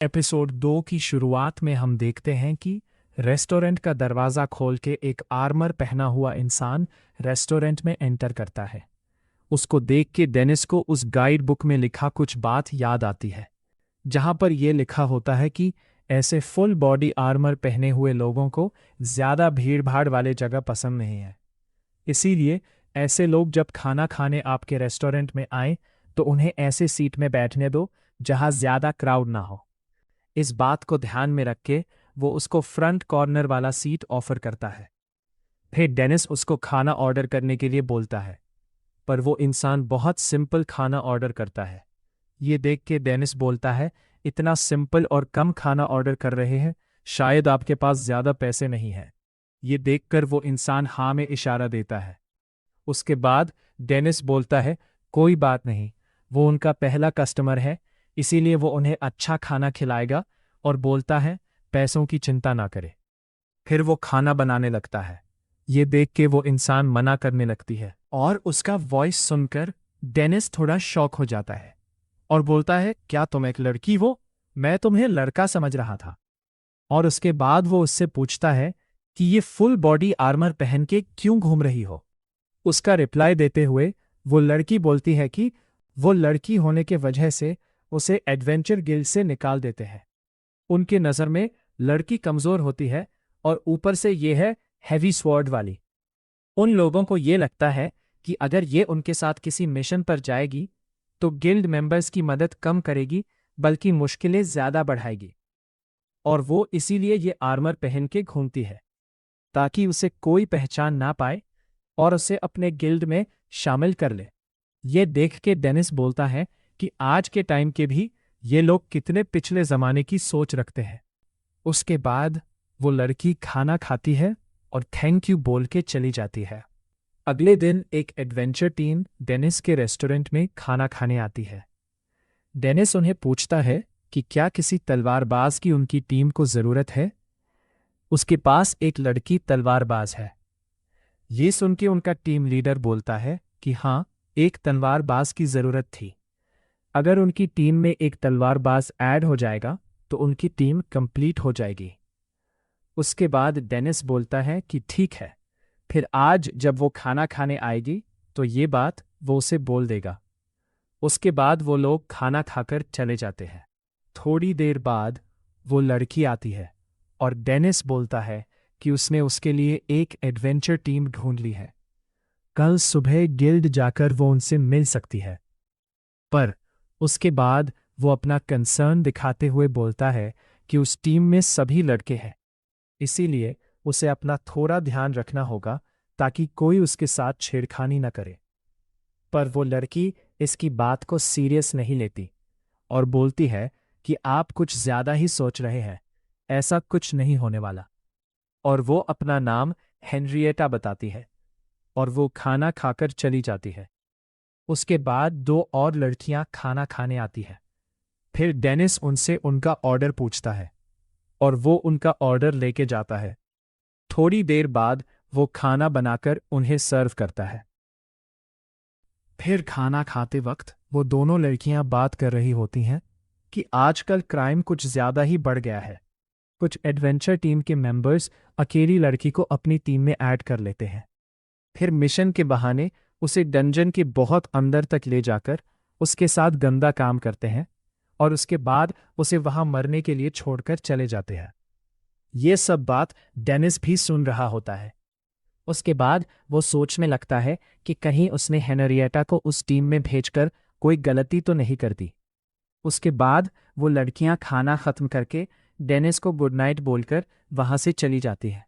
Episode 2 की शुरुआत में हम देखते हैं कि रेस्टोरेंट का दरवाज़ा खोल के एक आर्मर पहना हुआ इंसान रेस्टोरेंट में एंटर करता है। उसको देख के डेनिस को उस गाइड बुक में लिखा कुछ बात याद आती है, जहां पर यह लिखा होता है कि ऐसे फुल बॉडी आर्मर पहने हुए लोगों को ज़्यादा भीड़-भाड़ वाले जगह पसंद नहीं है। इसीलिए ऐसे लोग जब खाना खाने आपके रेस्टोरेंट में आए तो उन्हें ऐसे सीट में बैठने दो जहां ज़्यादा क्राउड ना हो। इस बात को ध्यान में रख के वो उसको फ्रंट कॉर्नर वाला सीट ऑफर करता है। फिर डेनिस उसको खाना ऑर्डर करने के लिए बोलता है, पर वो इंसान बहुत सिंपल खाना ऑर्डर करता है। ये देख के डेनिस बोलता है, इतना सिंपल और कम खाना ऑर्डर कर रहे हैं, शायद आपके पास ज़्यादा पैसे नहीं हैं। ये देखकर वो इंसान हाँ में इशारा देता है। उसके बाद डेनिस बोलता है, कोई बात नहीं, वो उनका पहला कस्टमर है, इसीलिए वो उन्हें अच्छा खाना खिलाएगा, और बोलता है पैसों की चिंता ना करे। फिर वो खाना बनाने लगता है। ये देख के वो इंसान मना करने लगती है और उसका वॉइस सुनकर डेनिस थोड़ा शॉक हो जाता है और बोलता है, क्या तुम एक लड़की हो? मैं तुम्हें लड़का समझ रहा था। और उसके बाद वो उससे पूछता है कि ये फुल बॉडी आर्मर पहन के क्यों घूम रही हो। उसका रिप्लाई देते हुए वो लड़की बोलती है कि वो लड़की होने के वजह से उसे एडवेंचर गिल्ड से निकाल देते हैं। उनकी नज़र में लड़की कमज़ोर होती है और ऊपर से ये है हैवी स्वॉर्ड वाली। उन लोगों को ये लगता है कि अगर ये उनके साथ किसी मिशन पर जाएगी तो गिल्ड मेंबर्स की मदद कम करेगी, बल्कि मुश्किलें ज़्यादा बढ़ाएगी। और वो इसीलिए ये आर्मर पहन के घूमती है ताकि उसे कोई पहचान ना पाए और उसे अपने गिल्ड में शामिल कर ले। ये देख के डेनिस बोलता है कि आज के टाइम के भी ये लोग कितने पिछले ज़माने की सोच रखते हैं। उसके बाद वो लड़की खाना खाती है और थैंक यू बोल के चली जाती है। अगले दिन एक एडवेंचर टीम डेनिस के रेस्टोरेंट में खाना खाने आती है। डेनिस उन्हें पूछता है कि क्या किसी तलवारबाज की उनकी टीम को ज़रूरत है। उसके पास एक लड़की तलवारबाज है। ये सुन के उनका टीम लीडर बोलता है कि हाँ, एक तलवारबाज की ज़रूरत थी। अगर उनकी टीम में एक तलवारबाज ऐड हो जाएगा तो उनकी टीम कंप्लीट हो जाएगी। उसके बाद डेनिस बोलता है कि ठीक है, फिर आज जब वो खाना खाने आएगी तो ये बात वो उसे बोल देगा। उसके बाद वो लोग खाना खाकर चले जाते हैं। थोड़ी देर बाद वो लड़की आती है और डेनिस बोलता है कि उसने उसके लिए एक एडवेंचर टीम ढूंढ ली है। कल सुबह गिल्ड जाकर वो उनसे मिल सकती है। पर उसके बाद वो अपना कंसर्न दिखाते हुए बोलता है कि उस टीम में सभी लड़के हैं, इसीलिए उसे अपना थोड़ा ध्यान रखना होगा ताकि कोई उसके साथ छेड़खानी न करे। पर वो लड़की इसकी बात को सीरियस नहीं लेती और बोलती है कि आप कुछ ज़्यादा ही सोच रहे हैं, ऐसा कुछ नहीं होने वाला। और वो अपना नाम हेनरिएटा बताती है और वो खाना खाकर चली जाती है। उसके बाद दो और लड़कियां खाना खाने आती है। फिर डेनिस उनसे उनका ऑर्डर पूछता है और वो उनका ऑर्डर लेके जाता है। थोड़ी देर बाद वो खाना बनाकर उन्हें सर्व करता है। फिर खाना खाते वक्त वो दोनों लड़कियां बात कर रही होती हैं कि आजकल क्राइम कुछ ज़्यादा ही बढ़ गया है। कुछ एडवेंचर टीम के मेंबर्स अकेली लड़की को अपनी टीम में ऐड कर लेते हैं। फिर मिशन के बहाने उसे डंजन के बहुत अंदर तक ले जाकर उसके साथ गंदा काम करते हैं और उसके बाद उसे वहां मरने के लिए छोड़कर चले जाते हैं। ये सब बात डेनिस भी सुन रहा होता है। उसके बाद वो सोच में लगता है कि कहीं उसने हेनरिएटा को उस टीम में भेजकर कोई गलती तो नहीं कर दी। उसके बाद वो लड़कियां खाना खत्म करके डेनिस को गुड नाइट बोलकर वहां से चली जाती है।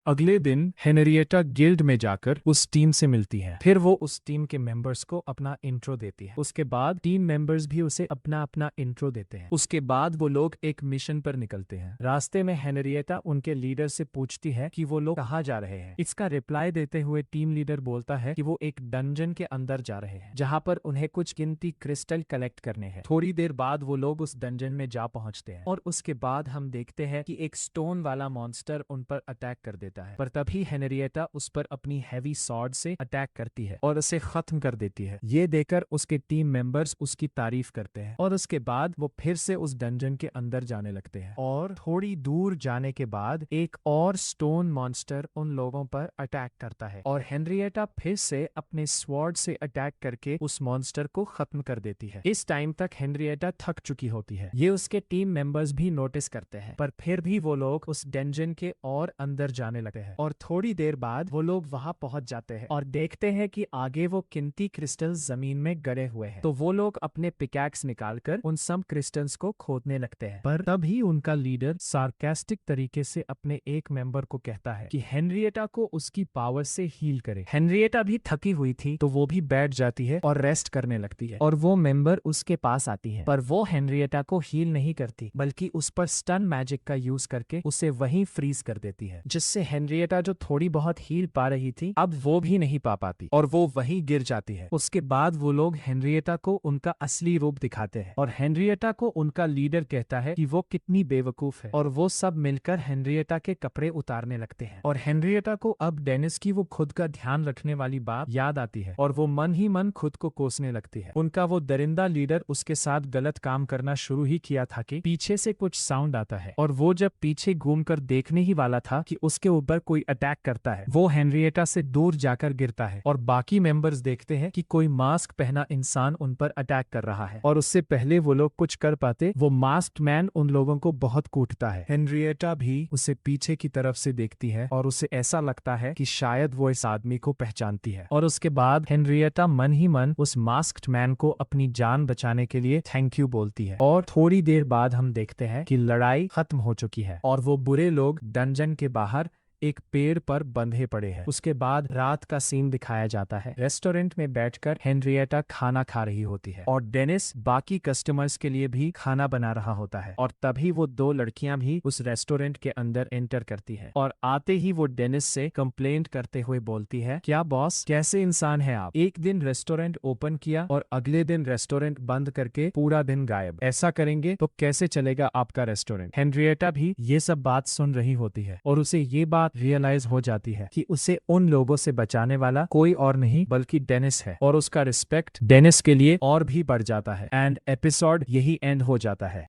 अगले दिन हेनरिएटा गिल्ड में जाकर उस टीम से मिलती है। फिर वो उस टीम के मेंबर्स को अपना इंट्रो देती है। उसके बाद टीम मेंबर्स भी उसे अपना अपना इंट्रो देते हैं। उसके बाद वो लोग एक मिशन पर निकलते हैं। रास्ते में हेनरिएटा उनके लीडर से पूछती है कि वो लोग कहाँ जा रहे हैं। इसका रिप्लाई देते हुए टीम लीडर बोलता है कि वो एक डंजन के अंदर जा रहे हैं, जहाँ पर उन्हें कुछ कीमती क्रिस्टल कलेक्ट करने हैं। थोड़ी देर बाद वो लोग उस डंजन में जा पहुंचते हैं और उसके बाद हम देखते हैं कि एक स्टोन वाला मॉन्स्टर उन पर अटैक कर देता है। देता है, पर तभी हेनरिएटा उस पर अपनी हैवी सॉर्ड से अटैक करती है और उसे खत्म कर देती है। ये देखकर उसके टीम मेंबर्स उसकी तारीफ करते हैं और उसके बाद वो फिर से उस डंजन के अंदर जाने लगते हैं। और थोड़ी दूर जाने के बाद एक और स्टोन मॉन्स्टर उन लोगों पर अटैक करता है और हेनरिएटा फिर से अपने स्वॉर्ड से अटैक करके उस मॉन्स्टर को खत्म कर देती है। इस टाइम तक हेनरिएटा थक चुकी होती है। ये उसके टीम मेंबर्स भी नोटिस करते हैं, पर फिर भी वो लोग उस डंजन के और अंदर जाने लगते हैं और थोड़ी देर बाद वो लोग वहां पहुंच जाते हैं और देखते हैं कि आगे वो कीमती क्रिस्टल्स जमीन में गड़े हुए हैं। तो वो लोग अपने पिकैक्स निकालकर उन सब क्रिस्टल्स को खोदने लगते हैं, पर तभी उनका लीडर सार्कास्टिक तरीके से अपने एक मेंबर को कहता है कि हेनरिएटा को उसकी पावर से हील करे। हेनरिएटा भी थकी हुई थी तो वो भी बैठ जाती है और रेस्ट करने लगती है और वो मेंबर उसके पास आती है, पर वो हेनरिएटा को हील नहीं करती बल्कि उस पर स्टन मैजिक का यूज करके उसे वहीं फ्रीज कर देती है, जिससे हेनरिएटा जो थोड़ी बहुत हील पा रही थी अब वो भी नहीं पा पाती और वो वहीं गिर जाती है। उसके बाद वो लोग हेनरिएटा को उनका असली रूप दिखाते हैं और हेनरिएटा को उनका लीडर कहता है कि वो कितनी बेवकूफ है और वो सब मिलकर हेनरिएटा के कपड़े उतारने लगते हैं और हेनरिएटा को अब डेनिस की वो खुद का ध्यान रखने वाली बात याद आती है और वो मन ही मन खुद को कोसने लगती है। उनका वो दरिंदा लीडर उसके साथ गलत काम करना शुरू ही किया था कि पीछे से कुछ साउंड आता है और वो जब पीछे घूमकर देखने ही वाला था कि उसके ऊपर कोई अटैक करता है, वो हेनरिएटा से दूर जाकर गिरता है और बाकी मेंबर्स देखते हैं कि कोई मास्क पहना इंसान उन पर अटैक कर रहा है और उससे पहले वो लोग कुछ कर पाते वो मास्क्ड मैन उन लोगों को बहुत कूटता है। हेनरिएटा भी उसे पीछे की तरफ से देखती है और उसे ऐसा लगता है कि शायद वो इस आदमी को पहचानती है और उसके बाद हेनरिएटा मन ही मन उस मास्क्ड मैन को अपनी जान बचाने के लिए थैंक यू बोलती है और थोड़ी देर बाद हम देखते हैं कि लड़ाई खत्म हो चुकी है और वो बुरे लोग डंजन के बाहर एक पेड़ पर बंधे पड़े हैं। उसके बाद रात का सीन दिखाया जाता है। रेस्टोरेंट में बैठकर हेनरिएटा खाना खा रही होती है और डेनिस बाकी कस्टमर्स के लिए भी खाना बना रहा होता है और तभी वो दो लड़कियां भी उस रेस्टोरेंट के अंदर एंटर करती है और आते ही वो डेनिस से कंप्लेंट करते हुए बोलती है, क्या बॉस, कैसे इंसान है आप? एक दिन रेस्टोरेंट ओपन किया और अगले दिन रेस्टोरेंट बंद करके पूरा दिन गायब। ऐसा करेंगे तो कैसे चलेगा आपका रेस्टोरेंट? हेनरिएटा भी ये सब बात सुन रही होती है और उसे ये बात रियलाइज हो जाती है कि उसे उन लोगों से बचाने वाला कोई और नहीं बल्कि डेनिस है और उसका रिस्पेक्ट डेनिस के लिए और भी बढ़ जाता है एंड एपिसोड यही एंड हो जाता है।